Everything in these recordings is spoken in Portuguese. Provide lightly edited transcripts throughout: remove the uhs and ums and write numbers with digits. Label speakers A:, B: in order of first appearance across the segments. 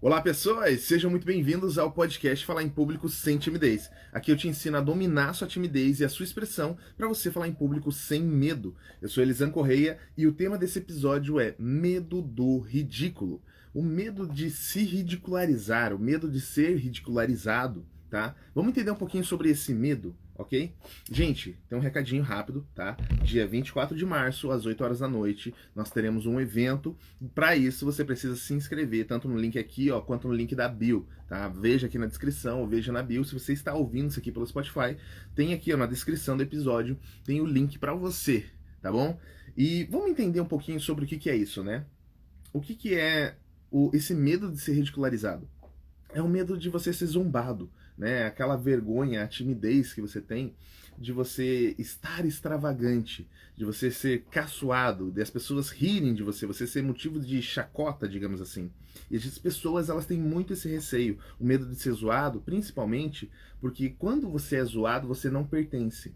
A: Olá, pessoas! Sejam muito bem-vindos ao podcast Falar em Público Sem Timidez. Aqui eu te ensino a dominar a sua timidez e a sua expressão para você falar em público sem medo. Eu sou Elisan Correia e o tema desse episódio é medo do ridículo. O medo de se ridicularizar, o medo de ser ridicularizado, tá? Vamos entender um pouquinho sobre esse medo, ok? Gente, tem um recadinho rápido, tá? Dia 24 de março, às 8 horas da noite, nós teremos um evento. Para isso, você precisa se inscrever, tanto no link aqui, ó, quanto no link da bio, tá? Veja aqui na descrição, ou veja na bio. Se você está ouvindo isso aqui pelo Spotify, tem aqui, ó, na descrição do episódio, tem o link para você, tá bom? E vamos entender um pouquinho sobre o que é isso, né? O que é esse medo de ser ridicularizado? É o medo de você ser zombado, né? Aquela vergonha, a timidez que você tem de você estar extravagante, de você ser caçoado, de as pessoas rirem de você, você ser motivo de chacota, digamos assim. E as pessoas, elas têm muito esse receio, o medo de ser zoado, principalmente porque quando você é zoado, você não pertence.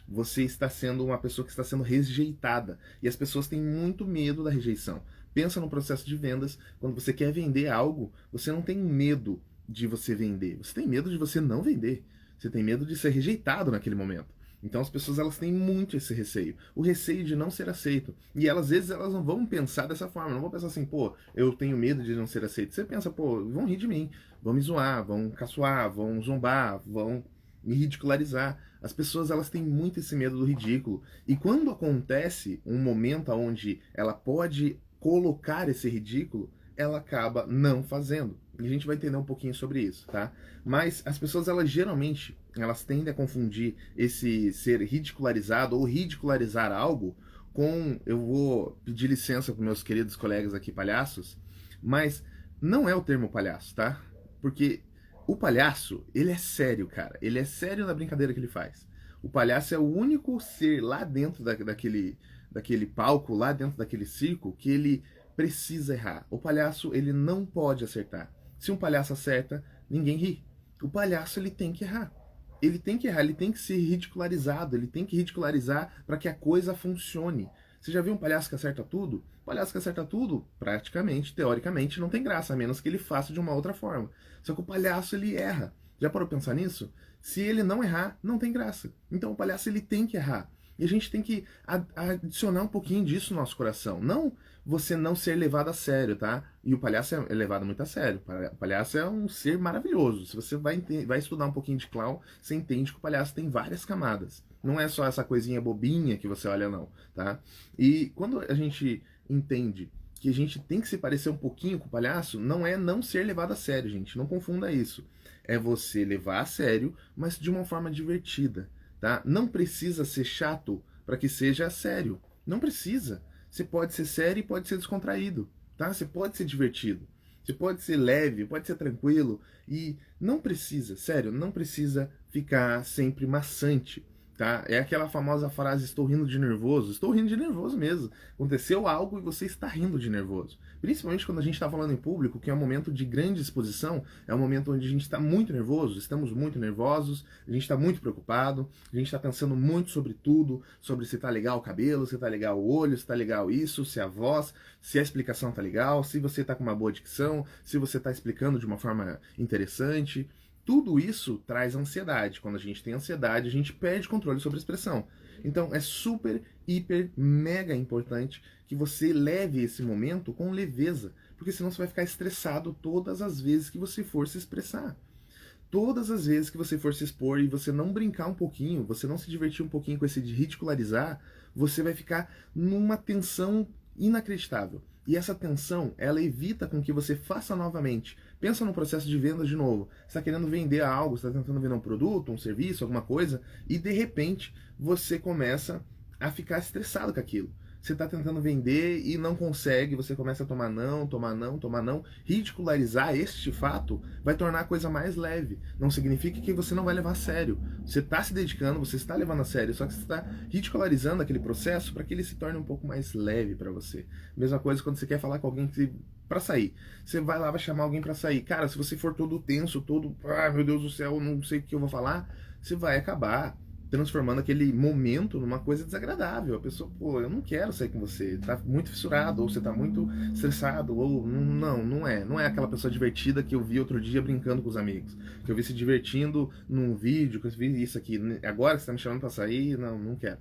A: Você está sendo uma pessoa que está sendo rejeitada. E as pessoas têm muito medo da rejeição. Pensa no processo de vendas, quando você quer vender algo, você não tem medo de você vender, você tem medo de você não vender, você tem medo de ser rejeitado naquele momento. Então as pessoas, elas têm muito esse receio, o receio de não ser aceito. E elas, às vezes, elas não vão pensar dessa forma, não vão pensar assim, pô, eu tenho medo de não ser aceito. Você pensa, pô, vão rir de mim, vão me zoar, vão caçoar, vão zombar, vão me ridicularizar. As pessoas, elas têm muito esse medo do ridículo. E quando acontece um momento onde ela pode colocar esse ridículo, ela acaba não fazendo. E a gente vai entender um pouquinho sobre isso, tá? Mas as pessoas, elas geralmente, elas tendem a confundir esse ser ridicularizado ou ridicularizar algo com, eu vou pedir licença para meus queridos colegas aqui palhaços, mas não é o termo palhaço, tá? Porque o palhaço, ele é sério, cara. Ele é sério na brincadeira que ele faz. O palhaço é o único ser lá dentro daquele palco, lá dentro daquele circo, que ele precisa errar. O palhaço, ele não pode acertar. Se um palhaço acerta, ninguém ri. O palhaço, ele tem que errar. Ele tem que errar, ele tem que ser ridicularizado, ele tem que ridicularizar para que a coisa funcione. Você já viu um palhaço que acerta tudo? O palhaço que acerta tudo, praticamente, teoricamente, não tem graça, a menos que ele faça de uma outra forma. Só que o palhaço, ele erra. Já parou pra pensar nisso? Se ele não errar, não tem graça. Então o palhaço, ele tem que errar. E a gente tem que adicionar um pouquinho disso no nosso coração. Não você não ser levado a sério, tá? E o palhaço é levado muito a sério. O palhaço é um ser maravilhoso. Se você vai estudar um pouquinho de clown, você entende que o palhaço tem várias camadas. Não é só essa coisinha bobinha que você olha, não, tá? E quando a gente entende que a gente tem que se parecer um pouquinho com o palhaço, não é não ser levado a sério, gente. Não confunda isso. É você levar a sério, mas de uma forma divertida, tá? Não precisa ser chato para que seja sério. Não precisa. Você pode ser sério e pode ser descontraído, tá? Você pode ser divertido. Você pode ser leve, pode ser tranquilo. E não precisa, sério, não precisa ficar sempre maçante, tá? É aquela famosa frase, estou rindo de nervoso. Estou rindo de nervoso mesmo. Aconteceu algo e você está rindo de nervoso. Principalmente quando a gente está falando em público, que é um momento de grande exposição, é um momento onde a gente está muito nervoso, estamos muito nervosos, a gente está muito preocupado, a gente está pensando muito sobre tudo, sobre se tá legal o cabelo, se tá legal o olho, se tá legal isso, se a voz, se a explicação tá legal, se você tá com uma boa dicção, se você tá explicando de uma forma interessante. Tudo isso traz ansiedade. Quando a gente tem ansiedade, a gente perde controle sobre a expressão. Então é super, hiper, mega importante que você leve esse momento com leveza, porque senão você vai ficar estressado todas as vezes que você for se expressar. Todas as vezes que você for se expor e você não brincar um pouquinho, você não se divertir um pouquinho com esse de ridicularizar, você vai ficar numa tensão inacreditável. E essa tensão, ela evita com que você faça novamente. Pensa no processo de venda de novo. Você está querendo vender algo, você está tentando vender um produto, um serviço, alguma coisa, e de repente você começa a ficar estressado com aquilo. Você está tentando vender e não consegue, você começa a tomar não, tomar não, tomar não. Ridicularizar este fato vai tornar a coisa mais leve. Não significa que você não vai levar a sério. Você está se dedicando, você está levando a sério, só que você está ridicularizando aquele processo para que ele se torne um pouco mais leve para você. Mesma coisa quando você quer falar com alguém para sair. Você vai lá, vai chamar alguém para sair. Cara, se você for todo tenso, todo, ah, meu Deus do céu, não sei o que eu vou falar, você vai acabar transformando aquele momento numa coisa desagradável. A pessoa, pô, eu não quero sair com você, tá muito fissurado, ou você tá muito estressado, ou não é aquela pessoa divertida que eu vi outro dia brincando com os amigos, que eu vi se divertindo num vídeo, que eu vi isso aqui, agora você tá me chamando pra sair, não quero.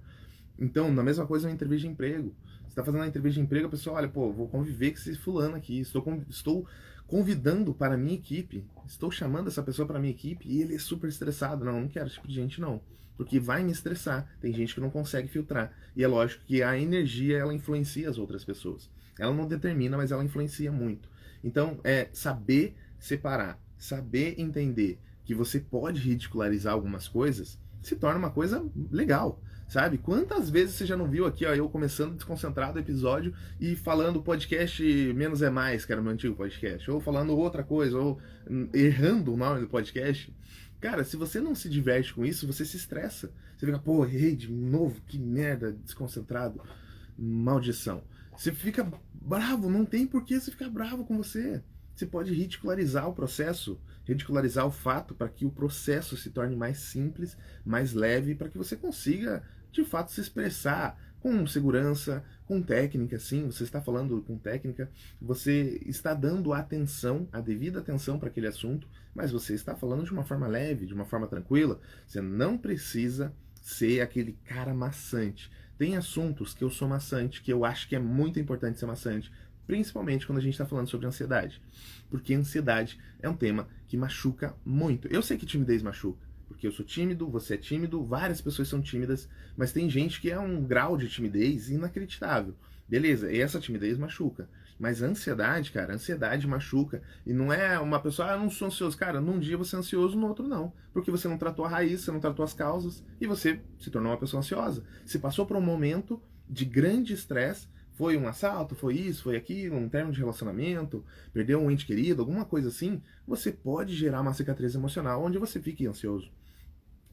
A: Então, na mesma coisa, uma entrevista de emprego. Você está fazendo uma entrevista de emprego, a pessoa olha, pô, vou conviver com esse fulano aqui, estou convidando para a minha equipe, estou chamando essa pessoa para a minha equipe e ele é super estressado. Não quero esse tipo de gente, não. Porque vai me estressar. Tem gente que não consegue filtrar. E é lógico que a energia, ela influencia as outras pessoas. Ela não determina, mas ela influencia muito. Então, é saber separar, saber entender que você pode ridicularizar algumas coisas, se torna uma coisa legal. Sabe? Quantas vezes você já não viu aqui, ó, eu começando desconcentrado o episódio e falando podcast Menos é Mais, que era o meu antigo podcast, ou falando outra coisa, ou errando o nome do podcast. Cara, se você não se diverte com isso, você se estressa. Você fica, pô, errei de novo, que merda, desconcentrado, maldição. Você fica bravo, não tem por que você ficar bravo com você. Você pode ridicularizar o processo, ridicularizar o fato para que o processo se torne mais simples, mais leve, para que você consiga, de fato, se expressar com segurança, com técnica, sim, você está falando com técnica, você está dando atenção, a devida atenção para aquele assunto, mas você está falando de uma forma leve, de uma forma tranquila. Você não precisa ser aquele cara maçante. Tem assuntos que eu sou maçante, que eu acho que é muito importante ser maçante, principalmente quando a gente está falando sobre ansiedade. Porque ansiedade é um tema que machuca muito. Eu sei que timidez machuca, porque eu sou tímido, você é tímido, várias pessoas são tímidas, mas tem gente que é um grau de timidez inacreditável. Beleza, essa timidez machuca. Mas a ansiedade, cara, a ansiedade machuca. E não é uma pessoa, eu não sou ansioso. Cara, num dia você é ansioso, no outro não. Porque você não tratou a raiz, você não tratou as causas, e você se tornou uma pessoa ansiosa. Você passou por um momento de grande estresse, foi um assalto, foi isso, foi aquilo, um término de relacionamento, perdeu um ente querido, alguma coisa assim, você pode gerar uma cicatriz emocional onde você fique ansioso.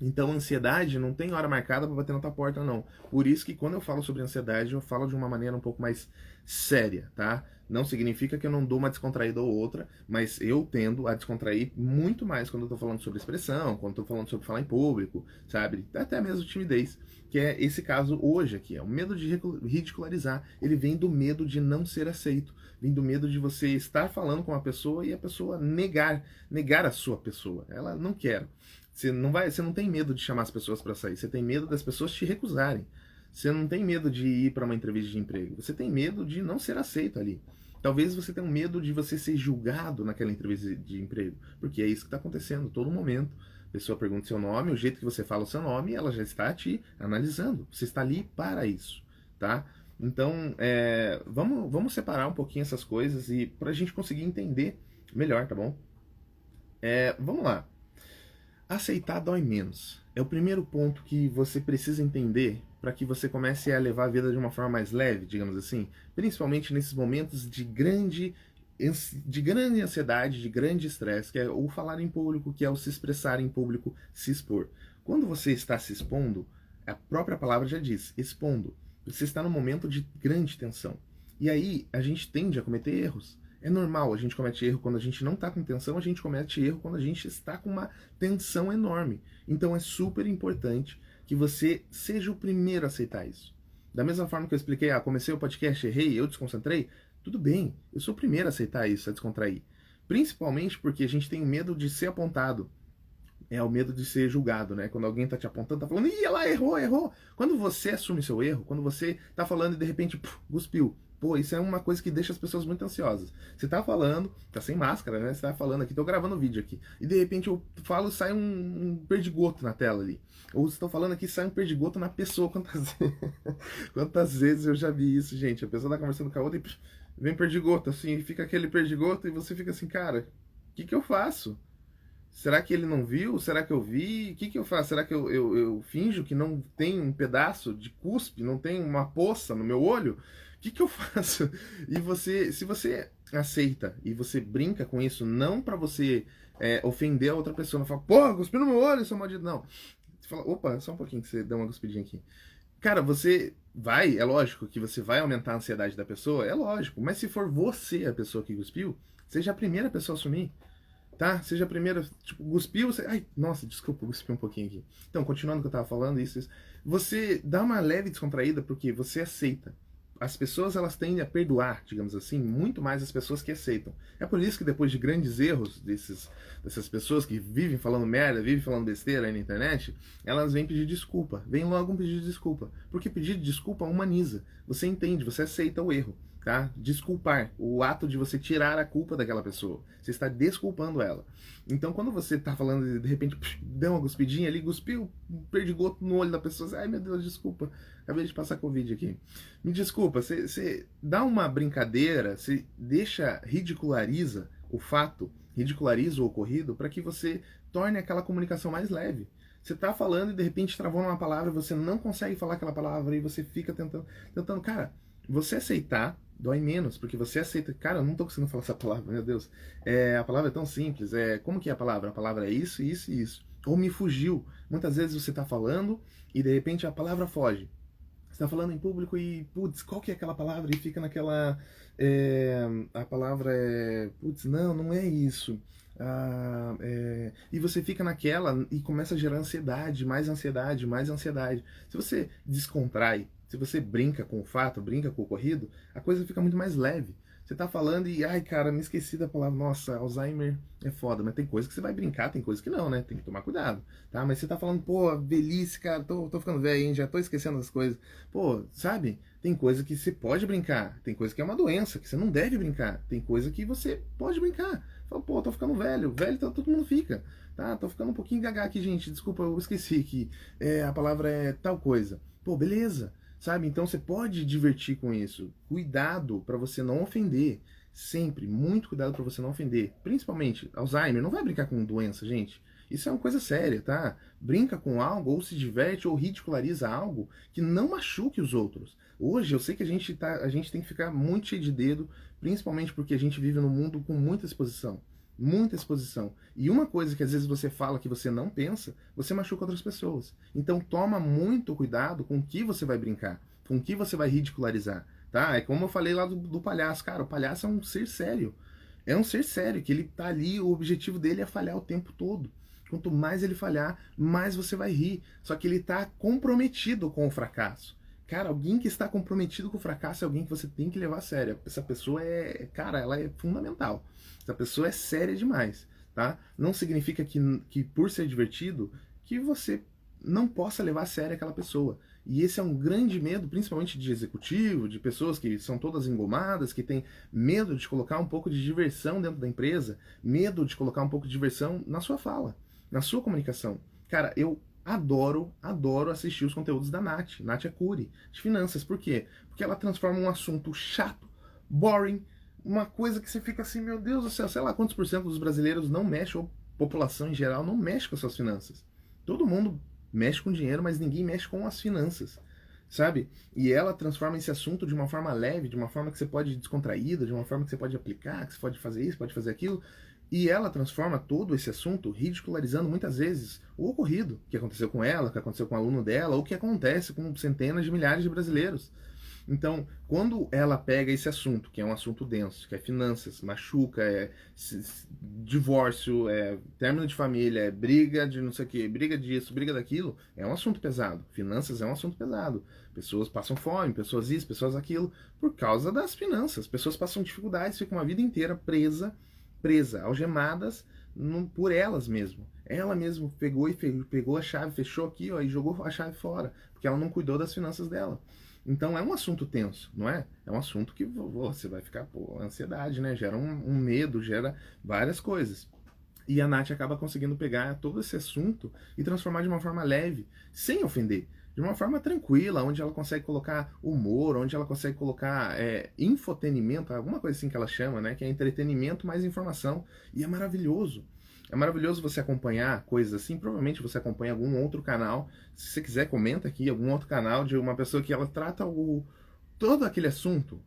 A: Então, ansiedade não tem hora marcada para bater na tua porta, não. Por isso que quando eu falo sobre ansiedade, eu falo de uma maneira um pouco mais séria, tá? Não significa que eu não dou uma descontraída ou outra, mas eu tendo a descontrair muito mais quando eu tô falando sobre expressão, quando eu tô falando sobre falar em público, sabe? Até mesmo timidez, que é esse caso hoje aqui, é o medo de ridicularizar. Ele vem do medo de não ser aceito, vem do medo de você estar falando com uma pessoa e a pessoa negar a sua pessoa. Ela não quer. Você não tem medo de chamar as pessoas para sair, você tem medo das pessoas te recusarem. Você não tem medo de ir para uma entrevista de emprego, você tem medo de não ser aceito ali. Talvez você tenha um medo de você ser julgado naquela entrevista de emprego, porque é isso que está acontecendo todo momento. A pessoa pergunta seu nome, o jeito que você fala o seu nome, ela já está te analisando. Você está ali para isso, tá? Então, vamos separar um pouquinho essas coisas e para a gente conseguir entender melhor, tá bom? Vamos lá. Aceitar dói menos. É o primeiro ponto que você precisa entender para que você comece a levar a vida de uma forma mais leve, digamos assim, principalmente nesses momentos de grande ansiedade, de grande estresse, que é o falar em público, que é o se expressar em público, se expor. Quando você está se expondo, a própria palavra já diz, expondo. Você está num momento de grande tensão. E aí a gente tende a cometer erros. É normal, a gente comete erro quando a gente não está com tensão, a gente comete erro quando a gente está com uma tensão enorme. Então é super importante que você seja o primeiro a aceitar isso. Da mesma forma que eu expliquei, comecei o podcast, errei, eu desconcentrei, tudo bem, eu sou o primeiro a aceitar isso, a descontrair. Principalmente porque a gente tem medo de ser apontado. É o medo de ser julgado, né? Quando alguém tá te apontando, tá falando, ih, ela errou. Quando você assume seu erro, quando você tá falando e de repente, cuspiu. Pô, isso é uma coisa que deixa as pessoas muito ansiosas. Você tá falando, tá sem máscara, né? Você tá falando aqui, tô gravando vídeo aqui. E de repente eu falo, sai um perdigoto na tela ali. Ou estou falando aqui, sai um perdigoto na pessoa. Quantas vezes eu já vi isso, gente? A pessoa tá conversando com a outra e vem perdigoto, assim, e fica aquele perdigoto e você fica assim, cara, o que eu faço? Será que ele não viu? Será que eu vi? O que eu faço? Será que eu finjo que não tem um pedaço de cuspe, não tem uma poça no meu olho? O que eu faço? E se você aceita e você brinca com isso, não pra você ofender a outra pessoa, não fala, pô, cuspiu no meu olho, seu maldito, não. Você fala, opa, só um pouquinho que você deu uma cuspidinha aqui. Cara, você vai, é lógico que você vai aumentar a ansiedade da pessoa, é lógico, mas se for você a pessoa que cuspiu, seja a primeira pessoa a assumir. tá? Seja a primeira, tipo, cuspiu, você... Ai, nossa, desculpa, cuspi um pouquinho aqui. Então, continuando o que eu tava falando, isso. Você dá uma leve descontraída porque você aceita. As pessoas, elas tendem a perdoar, digamos assim, muito mais as pessoas que aceitam. É por isso que depois de grandes erros dessas pessoas que vivem falando merda, vivem falando besteira aí na internet, elas vêm pedir desculpa. Vem logo um pedido de desculpa. Porque pedir desculpa humaniza. Você entende, você aceita o erro. Tá? Desculpar, o ato de você tirar a culpa daquela pessoa. Você está desculpando ela. Então, quando você está falando de repente, deu uma cuspidinha ali, cuspiu, perdigoto no olho da pessoa, ai meu Deus, desculpa, acabei de passar Covid aqui. Me desculpa, você dá uma brincadeira, você ridiculariza o fato, ridiculariza o ocorrido para que você torne aquela comunicação mais leve. Você está falando e de repente travou numa palavra, você não consegue falar aquela palavra e você fica tentando, cara, você aceitar dói menos, porque você aceita, cara, eu não tô conseguindo falar essa palavra, meu Deus. A palavra é tão simples, como que é a palavra? A palavra é isso, isso e isso. Ou me fugiu. Muitas vezes você tá falando e de repente a palavra foge. Você tá falando em público e, putz, qual que é aquela palavra? E fica naquela, a palavra é, putz, não é isso. E você fica naquela e começa a gerar ansiedade, mais ansiedade, mais ansiedade. Se você descontrai, se você brinca com o fato, brinca com o ocorrido, a coisa fica muito mais leve. Você tá falando e, ai cara, me esqueci da palavra, nossa, Alzheimer é foda, mas tem coisa que você vai brincar, tem coisa que não, né? Tem que tomar cuidado, tá? Mas você tá falando, pô, velhice, cara, tô ficando velho, hein? Já tô esquecendo as coisas. Pô, sabe? Tem coisa que você pode brincar, tem coisa que é uma doença, que você não deve brincar, tem coisa que você pode brincar. Fala, pô, tô ficando velho, velho todo mundo fica, tá? Tô ficando um pouquinho gaga aqui, gente, desculpa, eu esqueci que a palavra é tal coisa. Pô, beleza. Sabe? Então você pode divertir com isso. Cuidado para você não ofender. Sempre, muito cuidado para você não ofender. Principalmente Alzheimer. Não vai brincar com doença, gente. Isso é uma coisa séria, tá? Brinca com algo, ou se diverte, ou ridiculariza algo que não machuque os outros. Hoje eu sei que a gente tem que ficar muito cheio de dedo, principalmente porque a gente vive num mundo com muita exposição. Muita exposição. E uma coisa que às vezes você fala que você não pensa, você machuca outras pessoas. Então toma muito cuidado com o que você vai brincar, com o que você vai ridicularizar, tá? É como eu falei lá do palhaço. Cara, o palhaço é um ser sério. É um ser sério, que ele tá ali, o objetivo dele é falhar o tempo todo. Quanto mais ele falhar, mais você vai rir. Só que ele tá comprometido com o fracasso. Cara, alguém que está comprometido com o fracasso é alguém que você tem que levar a sério. Essa pessoa cara, ela é fundamental. Essa pessoa é séria demais, tá? Não significa que por ser divertido, que você não possa levar a sério aquela pessoa. E esse é um grande medo, principalmente de executivo, de pessoas que são todas engomadas, que têm medo de colocar um pouco de diversão dentro da empresa, medo de colocar um pouco de diversão na sua fala, na sua comunicação. Cara, eu adoro assistir os conteúdos da Nath Arcuri, de finanças. Por quê? Porque ela transforma um assunto chato, boring, uma coisa que você fica assim, meu Deus do céu, sei lá quantos por cento dos brasileiros não mexe, ou população em geral não mexe com as suas finanças. Todo mundo mexe com dinheiro, mas ninguém mexe com as finanças, sabe? E ela transforma esse assunto de uma forma leve, de uma forma que você pode ir descontraída, de uma forma que você pode aplicar, que você pode fazer isso, pode fazer aquilo. E ela transforma todo esse assunto ridicularizando muitas vezes o ocorrido, que aconteceu com ela, que aconteceu com o aluno dela, ou que acontece com centenas de milhares de brasileiros. Então, quando ela pega esse assunto, que é um assunto denso, que é finanças, machuca, divórcio, término de família, briga de não sei o que, briga disso, briga daquilo, é um assunto pesado. Finanças é um assunto pesado. Pessoas passam fome, pessoas isso, pessoas aquilo, por causa das finanças. Pessoas passam dificuldades, ficam a vida inteira algemadas por elas mesmo. Ela mesmo pegou a chave, fechou aqui, ó, e jogou a chave fora, porque ela não cuidou das finanças dela. Então é um assunto tenso, não é? É um assunto que você vai ficar, ansiedade, né? Gera um medo, gera várias coisas. E a Nath acaba conseguindo pegar todo esse assunto e transformar de uma forma leve, sem ofender. De uma forma tranquila, onde ela consegue colocar humor, onde ela consegue colocar infotenimento, alguma coisa assim que ela chama, né? Que é entretenimento mais informação. E é maravilhoso. É maravilhoso você acompanhar coisas assim. Provavelmente você acompanha algum outro canal. Se você quiser, comenta aqui algum outro canal de uma pessoa que ela trata todo aquele assunto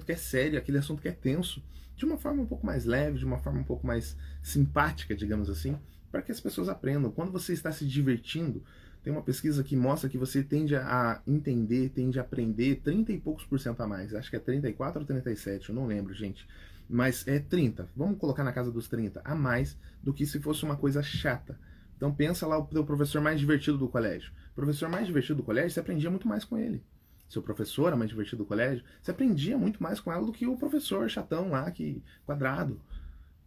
A: que é sério, aquele assunto que é tenso, de uma forma um pouco mais leve, de uma forma um pouco mais simpática, digamos assim, para que as pessoas aprendam. Quando você está se divertindo, tem uma pesquisa que mostra que você tende a entender, tende a aprender 30 e poucos por cento a mais. Acho que é 34 ou 37, eu não lembro, gente. mas é 30, vamos colocar na casa dos 30, a mais do que se fosse uma coisa chata. Então pensa lá o teu professor mais divertido do colégio. O professor mais divertido do colégio, você aprendia muito mais com ele. Seu professor mais divertido do colégio, você aprendia muito mais com ela do que o professor chatão lá, que quadrado.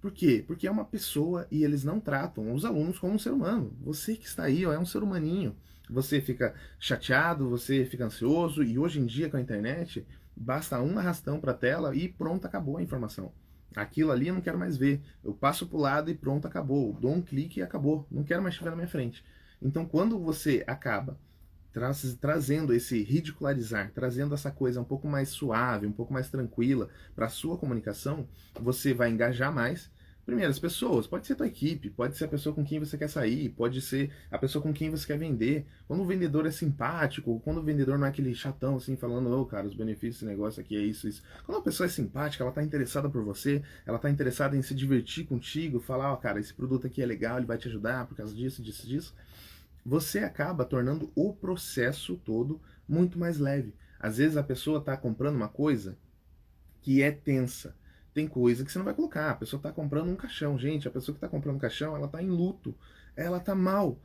A: Por quê? Porque é uma pessoa e eles não tratam os alunos como um ser humano. Você que está aí, ó, é um ser humaninho. Você fica chateado, você fica ansioso, e hoje em dia com a internet, basta um arrastão para a tela e pronto, acabou a informação. Aquilo ali eu não quero mais ver. Eu passo para o lado e pronto, acabou. Dou um clique e acabou. Não quero mais estiver na minha frente. Então, quando você acaba trazendo esse ridicularizar, trazendo essa coisa um pouco mais suave, um pouco mais tranquila para a sua comunicação, você vai engajar mais. Primeiro, as pessoas, pode ser a tua equipe, pode ser a pessoa com quem você quer sair, pode ser a pessoa com quem você quer vender. Quando o vendedor é simpático, quando o vendedor não é aquele chatão assim, falando, ô cara, os benefícios desse negócio aqui é isso, isso. Quando a pessoa é simpática, ela está interessada por você, ela está interessada em se divertir contigo, falar, ó cara, esse produto aqui é legal, ele vai te ajudar por causa disso, disso, disso. Você acaba tornando o processo todo muito mais leve. Às vezes a pessoa está comprando uma coisa que é tensa. Tem coisa que você não vai colocar. A pessoa está comprando um caixão. Gente, a pessoa que está comprando um caixão, ela está em luto. Ela está mal.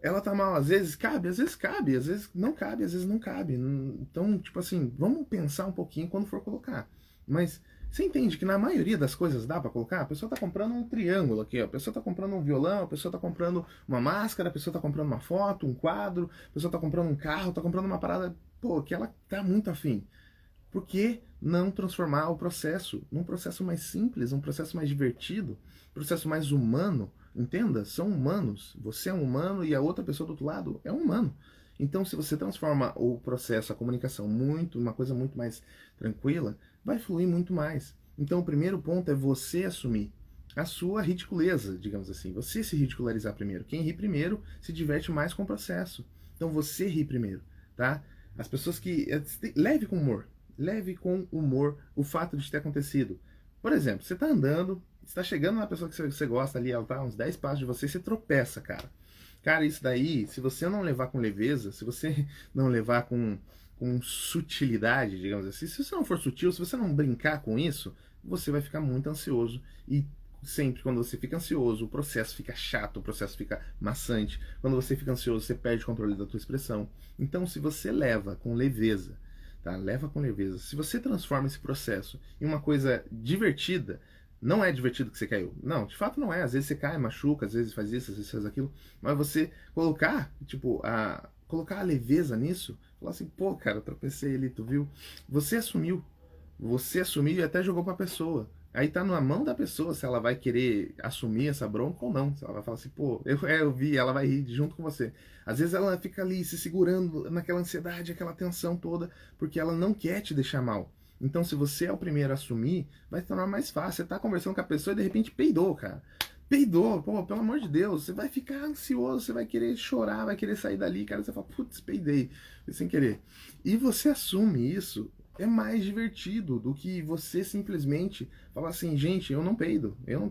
A: Ela está mal. Às vezes cabe, às vezes cabe. Às vezes não cabe, às vezes não cabe. Então, tipo assim, vamos pensar um pouquinho quando for colocar. Mas você entende que na maioria das coisas dá para colocar? A pessoa está comprando um triângulo aqui, ó. A pessoa está comprando um violão, a pessoa está comprando uma máscara, a pessoa está comprando uma foto, um quadro, a pessoa está comprando um carro, está comprando uma parada, pô, que ela tá muito afim. Por que não transformar o processo num processo mais simples, um processo mais divertido, um processo mais humano? Entenda, são humanos. Você é um humano e a outra pessoa do outro lado é um humano. Então, se você transforma o processo, a comunicação, uma coisa muito mais tranquila, vai fluir muito mais. Então, o primeiro ponto é você assumir a sua ridiculeza, digamos assim. Você se ridicularizar primeiro. Quem ri primeiro se diverte mais com o processo. Então, você ri primeiro, tá? As pessoas que... Leve com humor. Leve com humor o fato de ter acontecido. Por exemplo, você está andando, está chegando na pessoa que você gosta ali, ela está uns 10 passos de você, você tropeça, cara. Cara, isso daí, se você não levar com leveza, se você não levar com sutilidade, digamos assim, se você não for sutil, se você não brincar com isso, você vai ficar muito ansioso. E sempre quando você fica ansioso, o processo fica chato, o processo fica maçante. Quando você fica ansioso, você perde o controle da tua expressão. Então, se você leva com leveza, tá? Leva com leveza. Se você transforma esse processo em uma coisa divertida, não é divertido que você caiu. Não, de fato não é. Às vezes você cai, machuca, às vezes faz isso, às vezes faz aquilo. Mas você colocar, tipo, colocar a leveza nisso, falar assim, pô, cara, eu tropecei ali, tu viu? Você assumiu. Você assumiu e até jogou pra pessoa. Aí tá na mão da pessoa se ela vai querer assumir essa bronca ou não. Se ela vai falar assim, pô, eu vi, ela vai rir junto com você. Às vezes ela fica ali se segurando naquela ansiedade, aquela tensão toda, porque ela não quer te deixar mal. Então, se você é o primeiro a assumir, vai se tornar mais fácil. Você tá conversando com a pessoa e de repente peidou, cara. Peidou, pô, pelo amor de Deus. Você vai ficar ansioso, você vai querer chorar, vai querer sair dali, cara. Você fala, putz, peidei, sem querer. E você assume isso, é mais divertido do que você simplesmente falar assim, gente, eu não peido, eu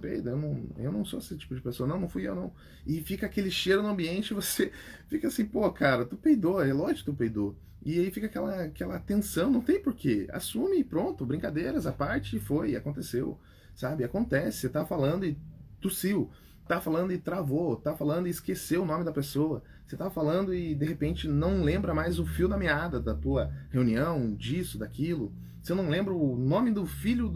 A: não sou esse tipo de pessoa, não fui eu não. E fica aquele cheiro no ambiente e você fica assim, pô, cara, tu peidou, é lógico que tu peidou. E aí fica aquela tensão, não tem porquê. Assume e pronto, brincadeiras, a parte foi, aconteceu, sabe? Acontece, você tá falando e tossiu, tá falando e travou, tá falando e esqueceu o nome da pessoa, você tá falando e de repente não lembra mais o fio da meada da tua reunião, disso, daquilo. Você não lembra o nome do filho,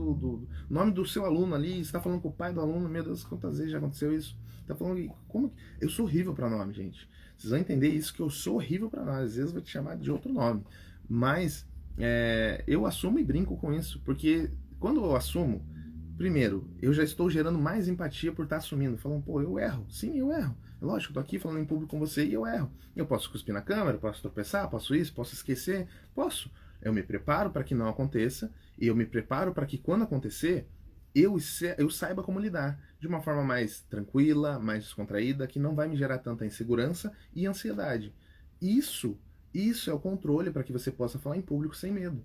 A: nome do seu aluno ali, você tá falando com o pai do aluno, meu Deus, quantas vezes já aconteceu isso? Tá falando, como eu sou horrível para nome, gente. Vocês vão entender isso, que eu sou horrível para nome. Às vezes eu vou te chamar de outro nome. Mas eu assumo e brinco com isso. Porque quando eu assumo, primeiro, eu já estou gerando mais empatia por estar assumindo. Falando, pô, eu erro. Sim, eu erro. É lógico, eu tô aqui falando em público com você e eu erro. Eu posso cuspir na câmera, posso tropeçar, posso isso, posso esquecer. Posso. Eu me preparo para que não aconteça. E eu me preparo para que quando acontecer, eu saiba como lidar de uma forma mais tranquila, mais descontraída, que não vai me gerar tanta insegurança e ansiedade. Isso é o controle para que você possa falar em público sem medo.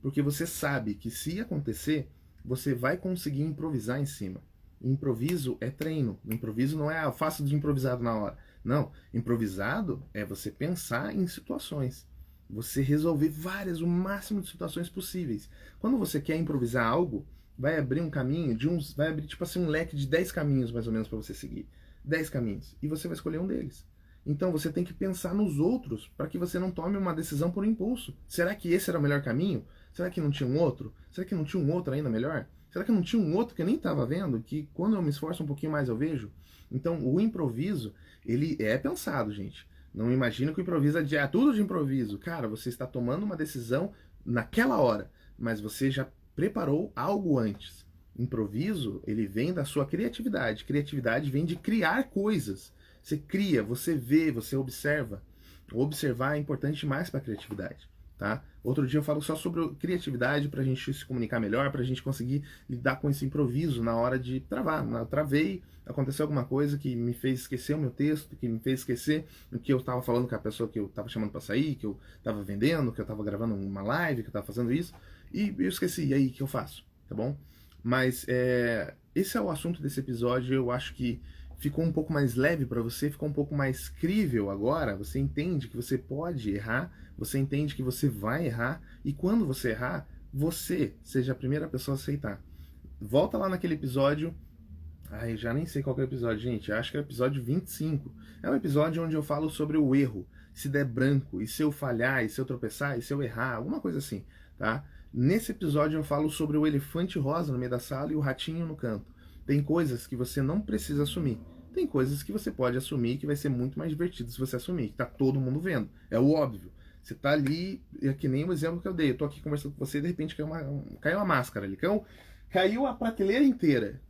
A: Porque você sabe que se acontecer, você vai conseguir improvisar em cima. Improviso é treino. Improviso não é faço de improvisado na hora. Não, improvisado é você pensar em situações. Você resolver o máximo de situações possíveis. Quando você quer improvisar algo, vai abrir um caminho vai abrir tipo assim um leque de 10 caminhos mais ou menos para você seguir. 10 caminhos. E você vai escolher um deles. Então você tem que pensar nos outros para que você não tome uma decisão por impulso. Será que esse era o melhor caminho? Será que não tinha um outro? Será que não tinha um outro ainda melhor? Será que não tinha um outro que eu nem estava vendo? Que quando eu me esforço um pouquinho mais eu vejo? Então o improviso, ele é pensado, gente. Não imagina que o improviso é tudo de improviso. Cara, você está tomando uma decisão naquela hora, mas você já preparou algo antes. Improviso, ele vem da sua criatividade. Criatividade vem de criar coisas. Você cria, você vê, você observa. Observar é importante demais para a criatividade. Tá? Outro dia eu falo só sobre criatividade para a gente se comunicar melhor, para a gente conseguir lidar com esse improviso na hora de travar. Eu travei, aconteceu alguma coisa que me fez esquecer o meu texto, que me fez esquecer o que eu estava falando com a pessoa que eu estava chamando para sair, que eu estava vendendo, que eu estava gravando uma live, que eu estava fazendo isso, e eu esqueci. E aí, o que eu faço? Tá bom? Mas esse é o assunto desse episódio. Eu acho que ficou um pouco mais leve para você, ficou um pouco mais crível agora. Você entende que você pode errar, você entende que você vai errar, e quando você errar, você seja a primeira pessoa a aceitar. Volta lá naquele episódio. Ai, já nem sei qual que é o episódio, gente. Acho que é o episódio 25. É um episódio onde eu falo sobre o erro. Se der branco, e se eu falhar, e se eu tropeçar, e se eu errar, alguma coisa assim, tá? Nesse episódio eu falo sobre o elefante rosa no meio da sala e o ratinho no canto. Tem coisas que você não precisa assumir. Tem coisas que você pode assumir que vai ser muito mais divertido se você assumir, que tá todo mundo vendo. É o óbvio. Você tá ali, é que nem o exemplo que eu dei. Eu tô aqui conversando com você e de repente caiu uma máscara ali. Caiu a prateleira inteira.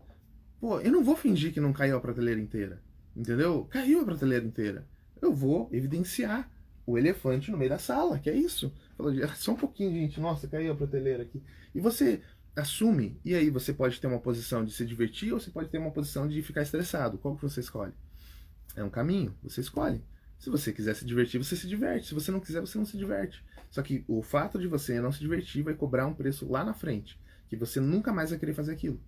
A: Pô, eu não vou fingir que não caiu a prateleira inteira. Entendeu? Caiu a prateleira inteira. Eu vou evidenciar o elefante no meio da sala, que é isso. Falou, só um pouquinho, gente. Nossa, caiu a prateleira aqui. E você assume, e aí você pode ter uma posição de se divertir ou você pode ter uma posição de ficar estressado. Qual que você escolhe? É um caminho, você escolhe. Se você quiser se divertir, você se diverte. Se você não quiser, você não se diverte. Só que o fato de você não se divertir vai cobrar um preço lá na frente, que você nunca mais vai querer fazer aquilo.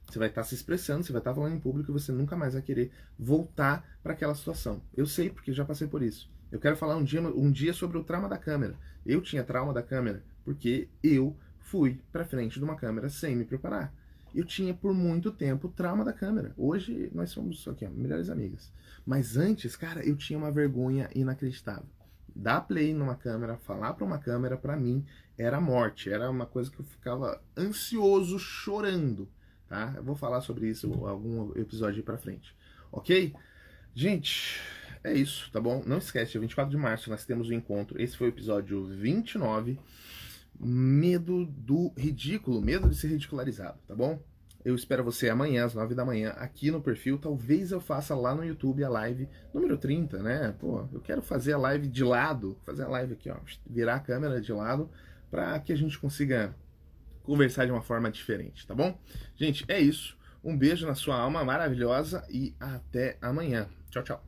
A: Você vai estar se expressando, você vai estar falando em público e você nunca mais vai querer voltar para aquela situação. Eu sei, porque já passei por isso. Eu quero falar um dia sobre o trauma da câmera. Eu tinha trauma da câmera porque eu fui para frente de uma câmera sem me preparar. Eu tinha por muito tempo trauma da câmera. Hoje nós somos aqui, ó, melhores amigas. Mas antes, cara, eu tinha uma vergonha inacreditável. Dar play numa câmera, falar para uma câmera, para mim, era morte. Era uma coisa que eu ficava ansioso, chorando. Tá? Eu vou falar sobre isso em algum episódio aí pra frente. Ok? Gente, é isso, tá bom? Não esquece, dia 24 de março nós temos o encontro. Esse foi o episódio 29. Medo do ridículo, medo de ser ridicularizado, tá bom? Eu espero você amanhã, às 9 da manhã, aqui no perfil. Talvez eu faça lá no YouTube a live número 30, né? Pô, eu quero fazer a live de lado, fazer a live aqui, ó, virar a câmera de lado, pra que a gente consiga conversar de uma forma diferente, tá bom? Gente, é isso. Um beijo na sua alma maravilhosa e até amanhã. Tchau, tchau.